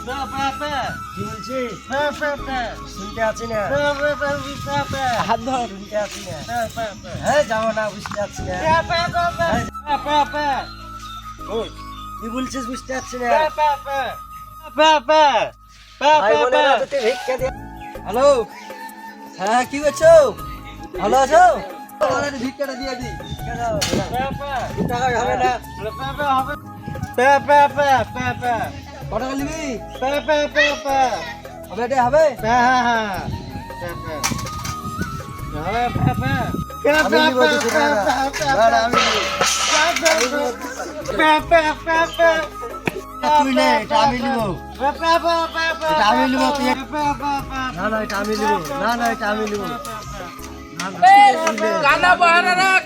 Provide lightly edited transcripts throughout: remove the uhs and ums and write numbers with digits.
কি বলছিস? শুনতে আছি না। হাত ধর, শুনতে আছি না। হ্যাঁ যাবো না, বুঝতে পারছি না। ওই, কি বলছিস বুঝতে পারছি না। ভাই বোনেরা তোকে ভিক্ষা দিয়ে। হ্যালো, হ্যাঁ কি করছো? ভালো আছো? আমাদের ভিক্ষাটা দিয়ে দি। টাকা হবে না। কত টাকা নিবি? হবে এটা হবে? আমি নিব, তুই সেটা না। না, না, আমি নিব। তুই নে, এটা আমি নিব। এটা আমি নিব, তুই না না এটা আমি নিব। না না এটা আমি নিব।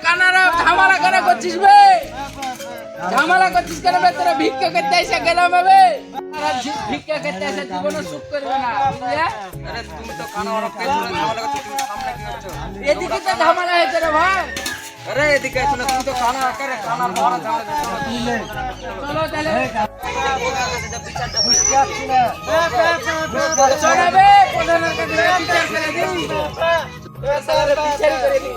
কানারা ঝামেলা কেন করছিস বে? ঝামেলা করছিস কেন বে? তোরা ভিক্ষা করতে এসে গেলাম বে। ভিক্ষা করতে এসে জীবনে সুখ করবে না, বুঝলে? এদিকে তো ঝামেলা হয়েছে রে ভাই। চলো তাহলে বুঝতে পারছি না। চলো বে, প্রধানের কাছে বিচার করে দিই। বিচার করে দিই।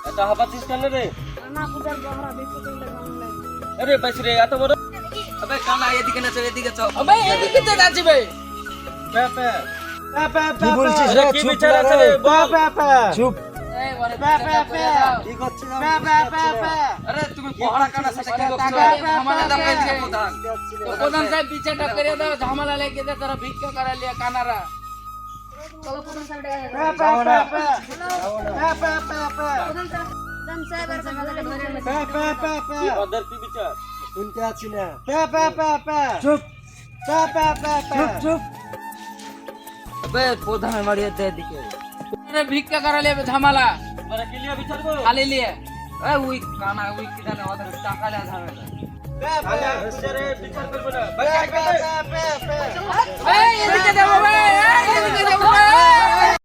এটা হাবাতিস কেন রে? আরে বাইস রে এত বড় আবে কানা এদিকে না, চল এদিকে চল। আবে এদিকে তো যাচ্ছিবে। কি বলছিস আরে রে? কি চুপ বিচার না আছে রে। রে? বল। চুপ। এই বলে বিচারটা করে দাও। কি করছিস আমি বুঝতে পারছি না। আরে তুমি পড়া কানা সাথে কি করছো? ঝামেলা দাও এসে প্রধান। তো প্রধান সাহেব বিচারটা করে দাও, ঝামেলা লেগে যায়, তারা ভিক্ষা করে লিয়ে কানারা। যাবো না। যাবো না। ওদের কি বিচার? শুনতে আছি না। চুপ চুপ চুপ। আবে প্রধান মারিয়ে দে এদিকে। আরে ভিক্ষা করে লিয়ে ঝামেলা তোরা কি লিয়ে বিচার করো? খালি লিয়ে। এই উই কানা উই কি জানে ওদের টাকা লিয়ে ঝামেলা। বিচারে বিচার করবো না।